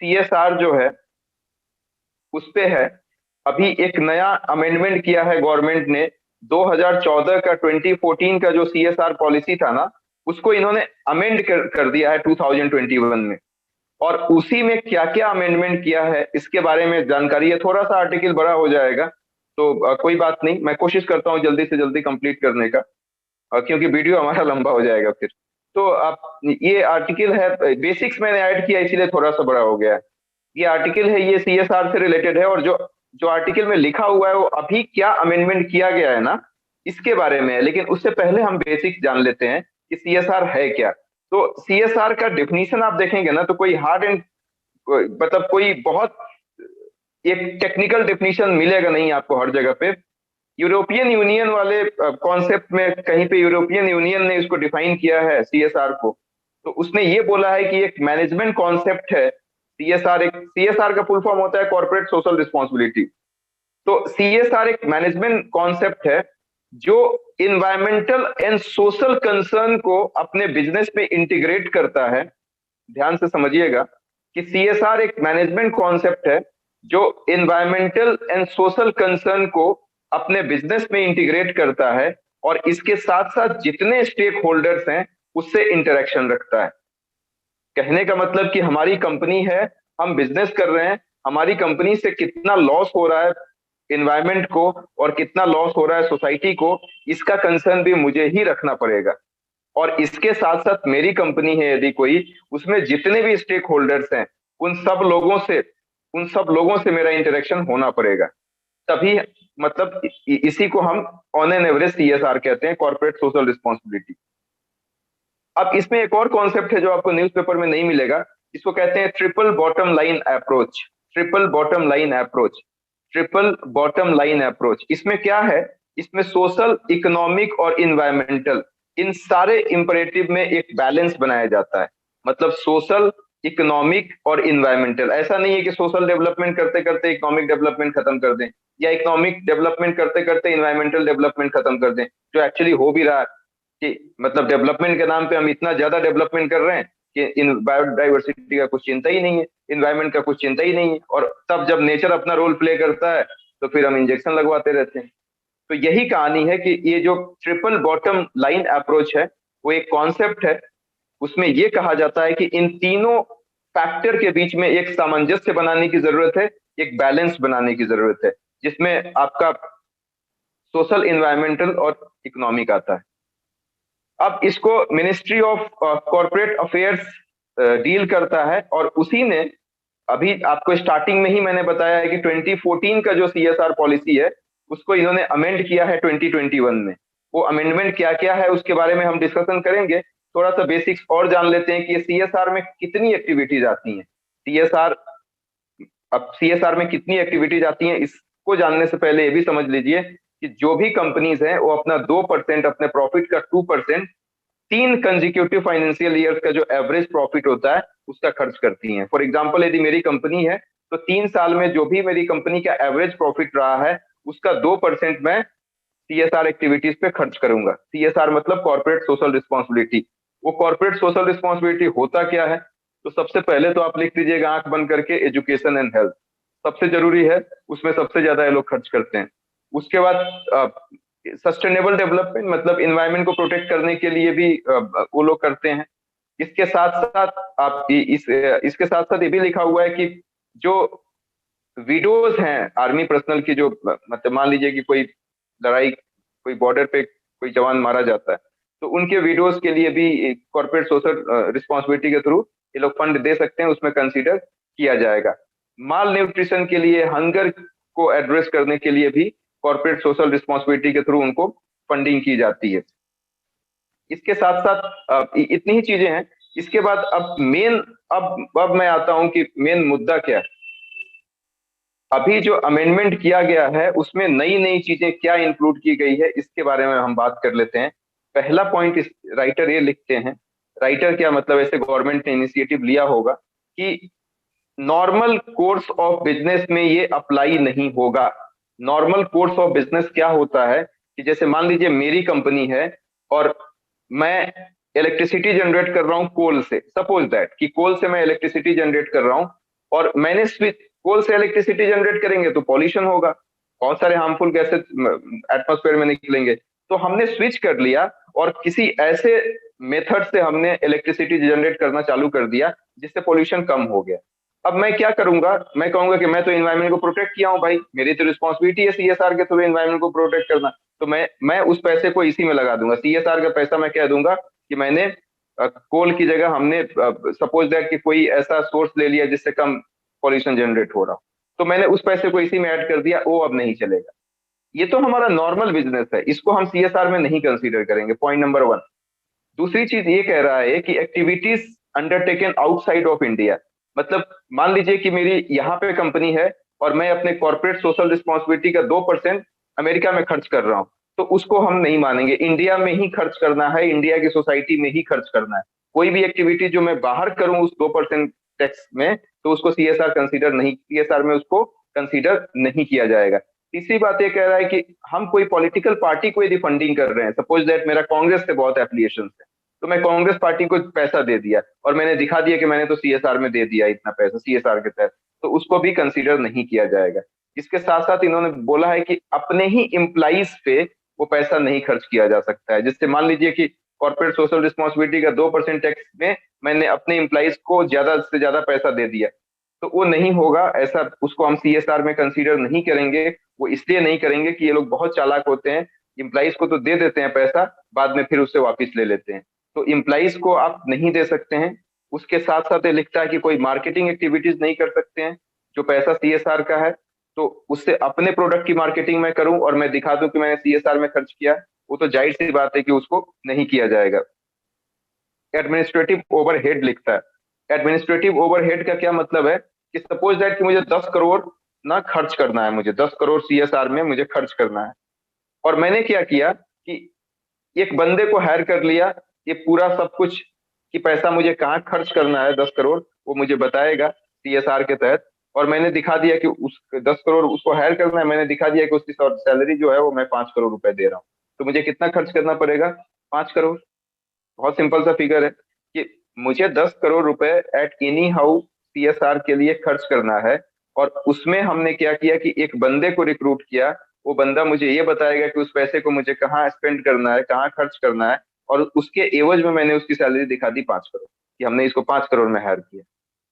CSR जो है उस पे है। अभी एक नया अमेंडमेंट किया है गवर्नमेंट ने। 2014 का 2014 का जो सीएसआर पॉलिसी था ना, उसको इन्होंने अमेंड कर दिया है 2021 में। और उसी में क्या क्या अमेंडमेंट किया है इसके बारे में जानकारी है। थोड़ा सा आर्टिकल बड़ा हो जाएगा, तो कोई बात नहीं, मैं कोशिश करता हूँ जल्दी से जल्दी कंप्लीट करने का, क्योंकि वीडियो हमारा लंबा हो जाएगा फिर। तो आप, ये आर्टिकल है, बेसिक्स मैंने ऐड किया इसीलिए थोड़ा सा बड़ा हो गया है। ये आर्टिकल है, ये सीएसआर से रिलेटेड है। और जो जो आर्टिकल में लिखा हुआ है वो अभी क्या अमेंडमेंट किया गया है ना, इसके बारे में है। लेकिन उससे पहले हम बेसिक्स जान लेते हैं कि सीएसआर है क्या। तो सीएसआर का डेफिनेशन आप देखेंगे ना, तो कोई हार्ड एंड, मतलब कोई बहुत एक टेक्निकल डेफिनेशन मिलेगा नहीं आपको हर जगह पे। यूरोपियन यूनियन वाले कॉन्सेप्ट में कहीं पे यूरोपियन यूनियन ने इसको डिफाइन किया है सीएसआर को। तो उसने ये बोला है कि एक मैनेजमेंट कॉन्सेप्ट है सीएसआर। एक सीएसआर का फुल फॉर्म होता है कॉर्पोरेट सोशल रिस्पॉन्सिबिलिटी। तो सीएसआर एक मैनेजमेंट कॉन्सेप्ट है जो इन्वायरमेंटल एंड सोशल कंसर्न को अपने बिजनेस में इंटीग्रेट करता है। ध्यान से समझिएगा कि सीएसआर एक मैनेजमेंट कॉन्सेप्ट है जो इन्वायरमेंटल एंड सोशल कंसर्न को अपने बिजनेस में इंटीग्रेट करता है और इसके साथ साथ जितने स्टेक होल्डर्स हैं उससे इंटरेक्शन रखता है। कहने का मतलब कि हमारी कंपनी है, हम बिजनेस कर रहे हैं, हमारी कंपनी से कितना लॉस हो रहा है इन्वायरमेंट को और कितना लॉस हो रहा है सोसाइटी को, इसका कंसर्न भी मुझे ही रखना पड़ेगा। और इसके साथ साथ मेरी कंपनी है यदि कोई, उसमें जितने भी स्टेक होल्डर्स हैं उन सब लोगों से मेरा इंटरेक्शन होना पड़ेगा। तभी, मतलब इसी को हम ऑन एन एवरेज सीएसआर कहते हैं, कॉर्पोरेट सोशल रिस्पॉन्सिबिलिटी। अब इसमें एक और कॉन्सेप्ट है जो आपको न्यूज़पेपर में नहीं मिलेगा। इसको कहते हैं triple bottom line approach. Triple bottom line approach, triple bottom line approach. इसमें क्या है, इसमें सोशल, इकोनॉमिक और इन्वायरमेंटल, इन सारे इंपरेटिव में एक बैलेंस बनाया जाता है। मतलब सोशल, इकोनॉमिक और इन्वायरमेंटल। ऐसा नहीं है कि सोशल डेवलपमेंट करते करते इकोनॉमिक डेवलपमेंट खत्म कर दें, या इकोनॉमिक डेवलपमेंट करते करते इन्वायरमेंटल डेवलपमेंट खत्म कर दें, जो एक्चुअली हो भी रहा है। कि मतलब डेवलपमेंट के नाम पे हम इतना ज्यादा डेवलपमेंट कर रहे हैं कि इन बायोडाइवर्सिटी का कुछ चिंता ही नहीं है, इन्वायरमेंट का कुछ चिंता ही नहीं है। और तब जब नेचर अपना रोल प्ले करता है तो फिर हम इंजेक्शन लगवाते रहते हैं। तो यही कहानी है कि ये जो ट्रिपल बॉटम लाइन अप्रोच है वो एक कॉन्सेप्ट है। उसमें ये कहा जाता है कि इन तीनों फैक्टर के बीच में एक सामंजस्य बनाने की जरूरत है, एक बैलेंस बनाने की जरूरत है, जिसमें आपका सोशल, इन्वायरमेंटल और इकोनॉमिक आता है। अब इसको ministry of corporate affairs deal करता है। और उसी ने, अभी आपको स्टार्टिंग में ही मैंने बताया है कि 2014 का जो सीएसआर पॉलिसी है उसको इन्होंने अमेंड किया है 2021 में। वो अमेंडमेंट क्या क्या है उसके बारे में हम डिस्कशन करेंगे। थोड़ा सा बेसिक्स और जान लेते हैं कि सीएसआर में कितनी एक्टिविटीज आती हैं। सीएसआर, अब सीएसआर में कितनी एक्टिविटीज आती हैं इसको जानने से पहले ये भी समझ लीजिए कि जो भी कंपनीज हैं वो अपना 2%, अपने प्रॉफिट का 2% 3 कंजिक्यूटिव फाइनेंशियल ईयर्स का जो एवरेज प्रॉफिट होता है उसका खर्च करती हैं। फॉर एग्जांपल यदि मेरी कंपनी है तो 3 साल में जो भी मेरी कंपनी का एवरेज प्रॉफिट रहा है उसका 2% मैं सीएसआर एक्टिविटीज पे खर्च करूंगा। सीएसआर मतलब कॉर्पोरेट सोशल रिस्पॉन्सिबिलिटी। वो कॉर्पोरेट सोशल रिस्पॉन्सिबिलिटी होता क्या है, तो सबसे पहले तो आप लिख लीजिएगा आंख बंद करके, एजुकेशन एंड हेल्थ सबसे जरूरी है, उसमें सबसे ज्यादा ये लोग खर्च करते हैं। उसके बाद सस्टेनेबल डेवलपमेंट, मतलब इन्वायरमेंट को प्रोटेक्ट करने के लिए भी वो लोग करते हैं। इसके साथ साथ इसके साथ साथ ये भी लिखा हुआ है कि जो विडोज हैं आर्मी पर्सनल की, जो मतलब मान लीजिए कि कोई लड़ाई, कोई बॉर्डर पे कोई जवान मारा जाता है, तो उनके विडोज के लिए भी कॉर्पोरेट सोशल रिस्पॉन्सिबिलिटी के थ्रू ये लोग फंड दे सकते हैं, उसमें कंसीडर किया जाएगा। माल न्यूट्रिशन के लिए, हंगर को एड्रेस करने के लिए भी कॉर्पोरेट सोशल रिस्पॉन्सिबिलिटी के थ्रू उनको फंडिंग की जाती है। इसके साथ साथ इतनी ही चीजें हैं। इसके बाद अब मेन, अब मैं आता हूं कि मेन मुद्दा क्या है। अभी जो अमेंडमेंट किया गया है उसमें नई नई चीजें क्या इंक्लूड की गई है इसके बारे में हम बात कर लेते हैं। पहला पॉइंट इस राइटर ये लिखते हैं, राइटर क्या मतलब, ऐसे गवर्नमेंट ने इनिशिएटिव लिया होगा कि नॉर्मल कोर्स ऑफ बिजनेस में ये अप्लाई नहीं होगा। नॉर्मल कोर्स ऑफ बिजनेस क्या होता है कि जैसे मान लीजिए मेरी कंपनी है और मैं इलेक्ट्रिसिटी जनरेट कर रहा हूं कोल से, सपोज दैट कि कोल से मैं इलेक्ट्रिसिटी जनरेट कर रहा हूं और मैंने स्विच, कोल से इलेक्ट्रिसिटी जनरेट करेंगे तो पॉल्यूशन होगा, बहुत सारे हार्मफुल गैसेस एटमॉस्फेयर में निकलेंगे। तो हमने स्विच कर लिया और किसी ऐसे मेथड से हमने इलेक्ट्रिसिटी जनरेट करना चालू कर दिया जिससे पोल्यूशन कम हो गया। अब मैं क्या करूंगा, मैं कहूंगा कि मैं तो इन्वायरमेंट को प्रोटेक्ट किया हूं भाई, मेरी तो रिस्पॉन्सिबिलिटी है सीएसआर के थ्रू इन्वायरमेंट को प्रोटेक्ट करना। तो मैं उस पैसे को इसी में लगा दूंगा, सीएसआर का पैसा मैं कह दूंगा कि मैंने कोल की जगह हमने सपोज दैट कि कोई ऐसा सोर्स ले लिया जिससे कम पॉल्यूशन जनरेट हो रहा हो, तो मैंने उस पैसे को इसी में ऐड कर दिया, वो अब नहीं चलेगा। ये तो हमारा नॉर्मल बिजनेस है, इसको हम सीएसआर में नहीं कंसीडर करेंगे, पॉइंट नंबर वन। दूसरी चीज ये कह रहा है कि activities undertaken outside of India, मतलब मान लीजिए कि मेरी यहाँ पे कंपनी है और मैं अपने कॉर्पोरेट सोशल रिस्पॉन्सिबिलिटी का 2% अमेरिका में खर्च कर रहा हूँ, तो उसको हम नहीं मानेंगे, इंडिया में ही खर्च करना है, इंडिया की सोसाइटी में ही खर्च करना है। कोई भी एक्टिविटी जो मैं बाहर करूं उस 2% टैक्स में, तो उसको सीएसआर कंसीडर नहीं, सीएसआर में उसको कंसीडर नहीं किया जाएगा। तीसरी बात ये कह रहा है कि हम कोई पॉलिटिकल पार्टी को यदि फंडिंग कर रहे हैं, सपोज दैट मेरा कांग्रेस से बहुत एफिलिएशन है, तो मैं कांग्रेस पार्टी को पैसा दे दिया और मैंने दिखा दिया कि मैंने तो सीएसआर में दे दिया इतना पैसा सीएसआर के तहत, तो उसको भी कंसीडर नहीं किया जाएगा। इसके साथ साथ इन्होंने बोला है कि अपने ही एम्प्लॉइज पे वो पैसा नहीं खर्च किया जा सकता है, जिससे मान लीजिए कि कॉर्पोरेट सोशल रिस्पॉन्सिबिलिटी का 2% टैक्स में मैंने अपने एम्प्लॉइज को ज्यादा से ज्यादा पैसा दे दिया, तो वो नहीं होगा ऐसा, उसको हम सीएसआर में कंसीडर नहीं करेंगे। वो इसलिए नहीं करेंगे कि ये लोग बहुत चालाक होते हैं, इम्प्लाइज को तो दे देते हैं पैसा, बाद में फिर उससे वापस ले लेते हैं, तो इम्प्लाइज को आप नहीं दे सकते हैं। उसके साथ साथ ये लिखता है कि कोई मार्केटिंग एक्टिविटीज नहीं कर सकते हैं जो पैसा सीएसआर का है, तो उससे अपने प्रोडक्ट की मार्केटिंग मैं करूं और मैं दिखा दूं कि मैंने सीएसआर में खर्च किया, वो तो जाहिर सी बात है कि उसको नहीं किया जाएगा। एडमिनिस्ट्रेटिव ओवरहेड लिखता है। एडमिनिस्ट्रेटिव ओवरहेड का क्या मतलब है कि सपोज दैट कि मुझे 10 करोड़ ना खर्च करना है, मुझे 10 करोड़ सीएसआर में मुझे खर्च करना है, और मैंने क्या किया कि एक बंदे को हायर कर लिया, ये पूरा सब कुछ कि पैसा मुझे कहाँ खर्च करना है 10 करोड़, वो मुझे बताएगा सीएसआर के तहत, और मैंने दिखा दिया कि उस 10 करोड़ उसको हायर करना है, मैंने दिखा दिया कि उसकी सैलरी जो है वो मैं 5 करोड़ रुपए दे रहा हूँ, तो मुझे कितना खर्च करना पड़ेगा, 5 करोड़। बहुत सिंपल सा फिगर है कि मुझे 10 करोड़ रुपए एट एनी हाउ सीएसआर के लिए खर्च करना है, और उसमें हमने क्या किया कि एक बंदे को रिक्रूट किया, वो बंदा मुझे ये बताएगा कि उस पैसे को मुझे कहाँ स्पेंड करना है, कहाँ खर्च करना है, और उसके एवज में मैंने उसकी सैलरी दिखा दी 5 करोड़, कि हमने इसको 5 करोड़ में हायर किया।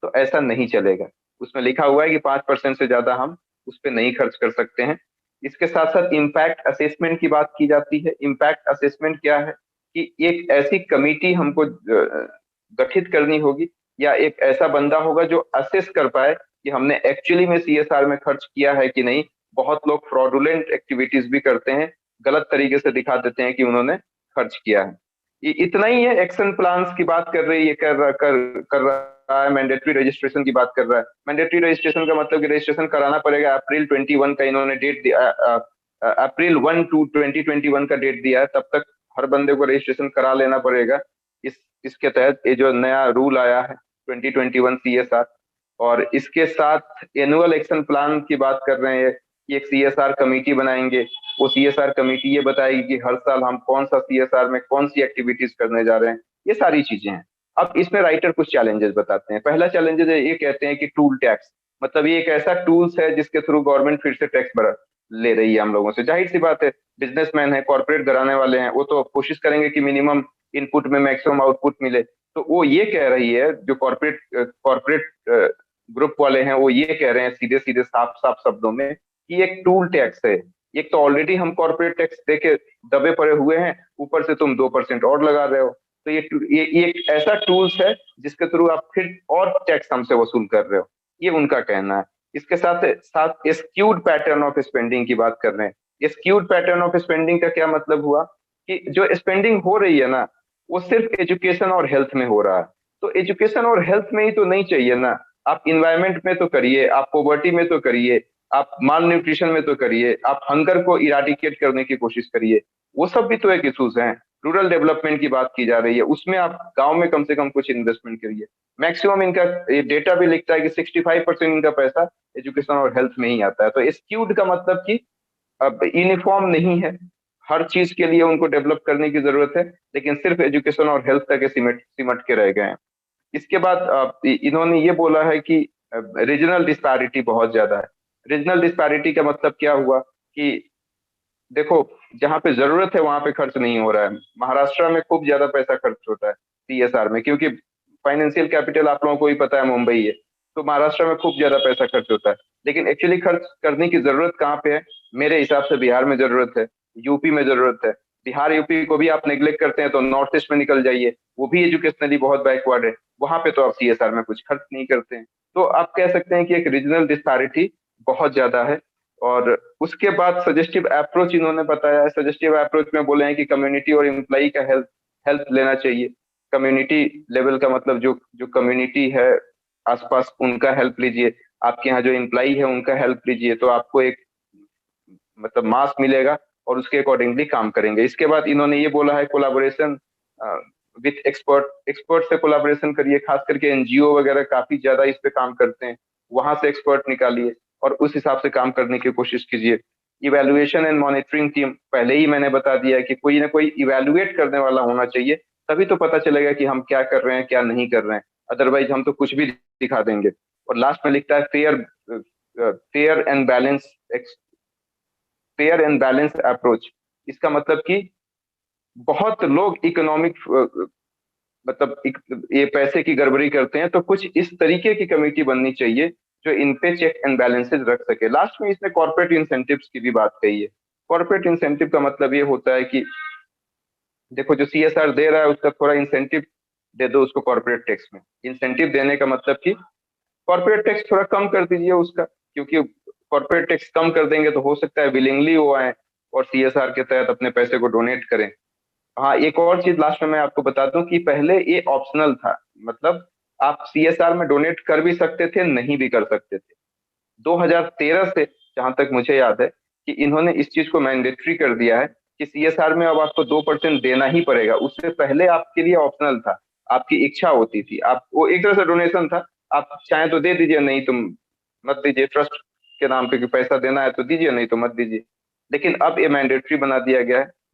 तो ऐसा नहीं चलेगा, उसमें लिखा हुआ है कि 5% से ज्यादा हम उस पर नहीं खर्च कर सकते हैं। इसके साथ साथ इम्पैक्ट असेसमेंट की बात की जाती है। इम्पैक्ट असेसमेंट क्या है कि एक ऐसी कमिटी हमको गठित करनी होगी, या एक ऐसा बंदा होगा जो असेस कर पाए कि हमने एक्चुअली में सीएसआर में खर्च किया है कि नहीं। बहुत लोग फ्रॉडुलेंट एक्टिविटीज भी करते हैं, गलत तरीके से दिखा देते हैं कि उन्होंने खर्च किया है। ये इतना ही है। एक्शन प्लान्स की बात कर रही है, कर रहा है। मैंडेटरी रजिस्ट्रेशन की बात कर रहा है। मैंडेटरी रजिस्ट्रेशन का मतलब कि रजिस्ट्रेशन कराना पड़ेगा। अप्रैल 21 का इन्होंने डेट दिया, अप्रैल 1 2021 का डेट दिया है, तब तक हर बंदे को रजिस्ट्रेशन करा लेना पड़ेगा। इसके तहत ये जो नया रूल आया है 2021 सीएसआर, और इसके साथ एनुअल एक्शन प्लान की बात कर रहे हैं कि एक सीएसआर कमेटी बनाएंगे। वो सीएसआर कमेटी ये बताएगी कि हर साल हम कौन सा सीएसआर में कौन सी एक्टिविटीज करने जा रहे हैं। ये सारी चीजें हैं। अब इसमें राइटर कुछ चैलेंजेस बताते हैं। पहला चैलेंजेस ये कहते हैं कि टूल टैक्स, मतलब ये एक ऐसा टूल्स है जिसके थ्रू गवर्नमेंट फिर से टैक्स बढ़ा ले रही है हम लोगों से। जाहिर सी बात है, बिजनेसमैन है, कॉर्पोरेट घराने वाले हैं, वो तो कोशिश करेंगे कि मिनिमम इनपुट में मैक्सिमम आउटपुट मिले। तो वो ये कह रही है, जो कॉर्पोरेट कॉर्पोरेट ग्रुप वाले हैं, वो ये कह रहे हैं सीधे सीधे साफ साफ शब्दों में कि एक टूल टैक्स है। एक तो ऑलरेडी हम कॉर्पोरेट टैक्स देके दबे पड़े हुए हैं, ऊपर से तुम 2% और लगा रहे हो। तो ये एक ऐसा टूल्स है जिसके थ्रू आप फिर और टैक्स हमसे वसूल कर रहे हो, ये उनका कहना है। इसके साथ साथ स्क्यूड पैटर्न ऑफ स्पेंडिंग की बात कर रहे हैं। स्क्यूड पैटर्न ऑफ स्पेंडिंग का क्या मतलब हुआ कि जो स्पेंडिंग हो रही है ना, वो सिर्फ एजुकेशन और हेल्थ में हो रहा है। तो एजुकेशन और हेल्थ में ही तो नहीं चाहिए ना, आप इन्वायरमेंट में तो करिए, आप पॉवर्टी में तो करिए, आप माल न्यूट्रिशन में तो करिए, आप हंगर को इराडिकेट करने की कोशिश करिए। वो सब भी तो एक इशूज हैं। रूरल डेवलपमेंट की बात की जा रही है, उसमें आप गांव में कम से कम कुछ इन्वेस्टमेंट करिए। मैक्सिमम इनका ये डेटा भी लिखता है कि 65% इनका पैसा एजुकेशन और हेल्थ में ही आता है। तो स्क्यूड का मतलब कि अब यूनिफॉर्म नहीं है, हर चीज के लिए उनको डेवलप करने की जरूरत है, लेकिन सिर्फ एजुकेशन और हेल्थ तक सिमट सिमट के रह गए हैं। इसके बाद इन्होंने ये बोला है कि रीजनल डिस्पैरिटी बहुत ज्यादा है। रीजनल डिस्पैरिटी का मतलब क्या हुआ कि देखो, जहाँ पे जरूरत है वहां पे खर्च नहीं हो रहा है। महाराष्ट्र में खूब ज्यादा पैसा खर्च होता है सीएसआर में, क्योंकि फाइनेंशियल कैपिटल आप लोगों को ही पता है मुंबई है, तो महाराष्ट्र में खूब ज्यादा पैसा खर्च होता है। लेकिन एक्चुअली खर्च करने की जरूरत कहाँ पे है? मेरे हिसाब से बिहार में जरूरत है, यूपी में जरूरत है। बिहार यूपी को भी आप नेग्लेक्ट करते हैं तो नॉर्थ ईस्ट में निकल जाइए, वो भी एजुकेशनली बहुत बैकवर्ड है, वहां पे तो आप सीएसआर में कुछ खर्च नहीं करते हैं। तो आप कह सकते हैं कि एक रीजनल डिस्पैरिटी बहुत ज्यादा है। और उसके बाद सजेस्टिव अप्रोच इन्होंने बताया है। सजेस्टिव अप्रोच में बोले हैं कि कम्युनिटी और एम्प्लॉई का हेल्प हेल्प लेना चाहिए। कम्युनिटी लेवल का मतलब जो जो कम्युनिटी है आसपास, उनका हेल्प लीजिए। आपके यहाँ जो एम्प्लॉई है उनका हेल्प लीजिए, तो आपको एक मतलब मास मिलेगा और उसके अकॉर्डिंगली काम करेंगे। इसके बाद इन्होंने ये बोला है कोलाबोरेशन विथ एक्सपर्ट। एक्सपर्ट से कोलाबोरेशन करिए, खास करके एनजीओ वगैरह काफी ज्यादा इस पे काम करते हैं, वहां से एक्सपर्ट निकालिए और उस हिसाब से काम करने की कोशिश कीजिए। इवेल्युएशन एंड मॉनिटरिंग टीम, पहले ही मैंने बता दिया है कि कोई ना कोई इवेल्युएट करने वाला होना चाहिए, तभी तो पता चलेगा कि हम क्या कर रहे हैं क्या नहीं कर रहे हैं। अदरवाइज हम तो कुछ भी दिखा देंगे। और लास्ट में लिखता है fair fair and balance fair and balance approach. इसका मतलब कि बहुत लोग इकोनॉमिक मतलब ये पैसे की गड़बड़ी करते हैं, तो कुछ इस तरीके की कमेटी बननी चाहिए जो इन पे चेक एंड बैलेंसेस रख सके। लास्ट में इसने कॉर्पोरेट इंसेंटिव्स की भी बात कही है। कॉर्पोरेट इंसेंटिव का मतलब ये होता है कि देखो, जो सीएसआर दे रहा है उसका थोड़ा इंसेंटिव दे दो उसको कॉर्पोरेट टैक्स में। इंसेंटिव देने का मतलब कि कॉर्पोरेट टैक्स थोड़ा कम कर दीजिए उसका, क्योंकि कॉर्पोरेट टैक्स कम कर देंगे तो हो सकता है विलिंगली वो आए और सीएसआर के तहत अपने पैसे को डोनेट करें। हाँ, एक और चीज लास्ट में मैं आपको बता दूं कि पहले ये ऑप्शनल था, मतलब आप सीएसआर में डोनेट कर भी सकते थे, नहीं भी कर सकते थे। 2013 से जहां तक मुझे याद है कि इन्होंने इस चीज को मैंडेटरी कर दिया है कि सीएसआर में अब आपको 2% देना ही पड़ेगा। उससे पहले आपके लिए ऑप्शनल था, आपकी इच्छा होती थी, आप वो एक तरह से डोनेशन था, आप चाहे तो दे दीजिए, नहीं तो मत दीजिए। ट्रस्ट के नाम पे कि पैसा देना है तो दीजिए, नहीं तो मत दीजिए। लेकिन अब ये मैंडेटरी बना दिया गया है।